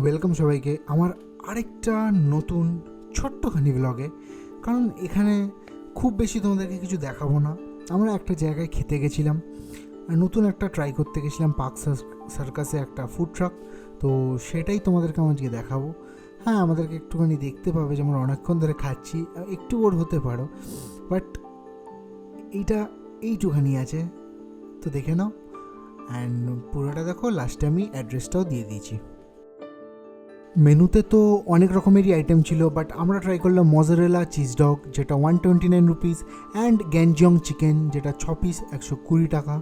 Welcome সবাইকে আমার আরেকটা নতুন ছোট্টখানি ব্লগে। কারণ এখানে খুব বেশি তোমাদেরকে কিছু দেখাবো না। আমরা একটা জায়গায় খেতে গেছিলাম, নতুন একটা ট্রাই করতে গেছিলাম, পার্ক সার্কাসে একটা ফুড ট্রাক। তো সেটাই তোমাদেরকে আজকে দেখাবো। হ্যাঁ, আমাদেরকে একটুখানি দেখতে পাবে যে আমরা অনেকক্ষণ ধরে খাচ্ছি, একটু বোর হতে পারো, বাট এইটুখানি আছে, তো দেখে নাও। অ্যান্ড পুরোটা দেখো, লাস্টে আমি অ্যাড্রেসটাও দিয়ে দিয়েছি। মেনুতে তো অনেক রকমেরই আইটেম ছিল, বাট আমরা ট্রাই করলাম মজারেলা চিজ ডগ, যেটা 129 রুপিস, অ্যান্ড গ্যানজিয়ং চিকেন, যেটা 6 পিস 120 টাকা।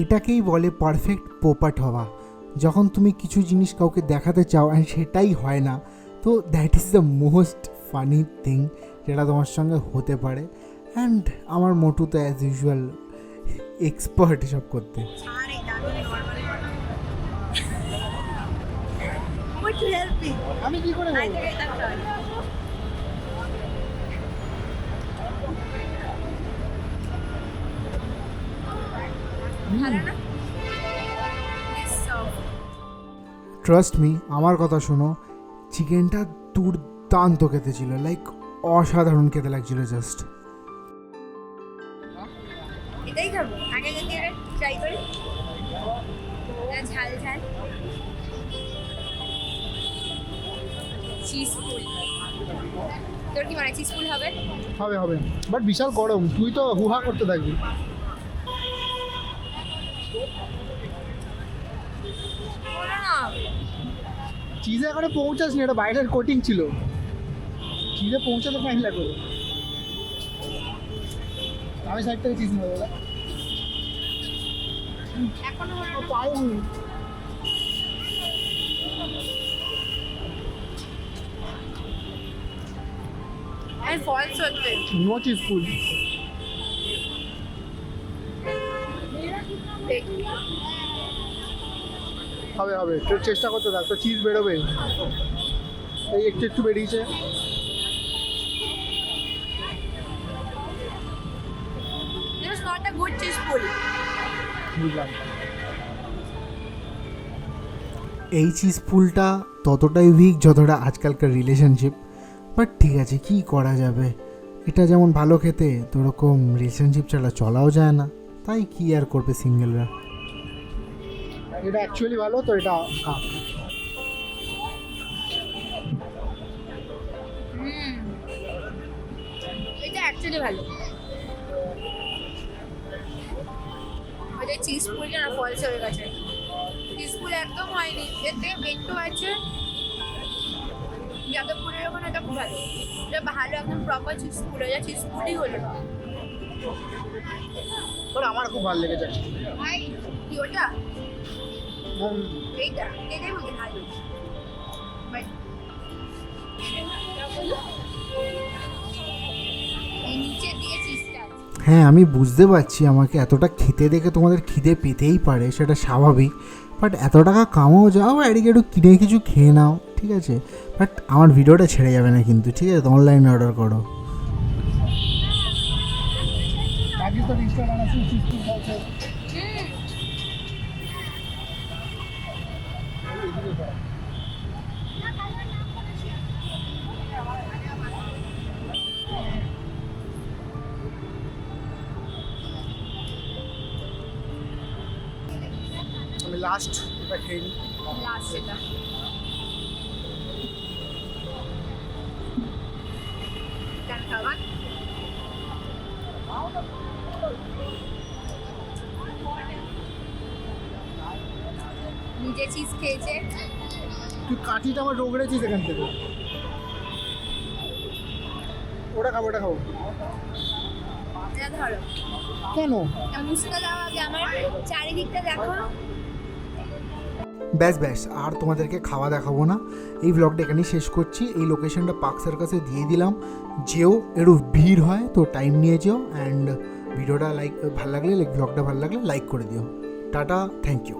এটাকেই বলে পারফেক্ট পোপাট হওয়া, যখন তুমি কিছু জিনিস কাউকে দেখাতে চাও অ্যান্ড সেটাই হয় না, তো that is the most funny thing যেটা তোমার সঙ্গে হতে পারে। অ্যান্ড আমার মোটু তো অ্যাজ ইউজুয়াল এক্সপার্ট এসব করতে। আমি কি করে ট্রাস্ট মি, আমার কথা শোনো, চিকেনটা দুর্দান্ত খেতে ছিল, লাইক অসাধারণ খেতে লাগছিল। জাস্ট এটাই খাবো, আগে যদি ট্রাই করি। ঝাল ঝাল চিজ ফুল। তোর কি মানে চিজ ফুল হবে? হবে হবে, বাট বিশাল গরম, তুই তো হুহা করতে থাকবি। চিজে এখনো পৌঁছাস নি, এটা বাইরের কোটিং ছিল, চিজে পৌঁছাতে টাইম লাগবে। আমি সাইড থেকে চিজ নেবো, এখনো পাইনি। আর ফলস হচ্ছে নো চিজ ফুল। হবে হবে, তোর চেষ্টা করতে থাক, তো চিজ বেরোবে। এই একটু একটু বেরিয়েছে। This is not a good cheese full. বুঝলাম। এই চিজ ফুলটা ততটাই উইক যতটা আজকালকার রিলেশনশিপ, বাট ঠিক আছে, কি করা যাবে। এটা যেমন ভালো খেতে, তো ওরকম রিলেশনশিপ ছাড়া চলাও যায় না, তাই কি আর করবে সিঙ্গেলরা। এটা অ্যাকচুয়ালি ভালো, তো এটা এটা অ্যাকচুয়ালি ভালো। ওই চিজ ফুলটা না ফলস হয়ে গেছে, চিজ ফুল একদম হয়নি, এতে একটু আছে যাদবপুরের ওখানে। এটা খুব ভালো, এটা ভালো একদম প্রপার চিজ ফুল, এটা চিজ ফুলই হলো না। আমার খুব ভালো লেগেছে। ভাই কি ওটা? এইটা এটাই বলতে ভালো। এই নিচে দিয়ে চিজটা। হ্যাঁ, আমি বুঝতে পারছি আমাকে এতটা খেতে দেখে তোমাদের খিদে পেতেই পারে, সেটা স্বাভাবিক, বাট এত টাকা কামাও, যাও এদিকে একটু কিনে কিছু খেয়ে নাও, ঠিক আছে। বাট আমার ভিডিওটা ছেড়ে যাবে না কিন্তু, ঠিক আছে, অনলাইনে অর্ডার করো। আমি লাস্ট এটা খেয়ে নিই। লাস্ট এটা কার খাবার? নিজে চিজ খেয়েছে, তুই কাঠিটা আমার রোগড়েছিস এখান থেকে। ওটা খাবো, ওটা খাবো। এটা ধরো। কেন? মুসকা দাও আগে, আমার চারিদিকটা দেখো। ব্যাস ব্যাস, আর তোমাদেরকে খাওয়া দেখাবো না, এই ব্লগটা এখানেই শেষ করছি। এই লোকেশনটা পার্ক সার্কাসে দিয়ে দিলাম, যেও একটু ভিড় হয় তো টাইম নিয়ে যেও। অ্যান্ড ভিডিওটা ভালো লাগলে, ব্লগটা ভালো লাগলে লাইক করে দিও। Tata, thank you.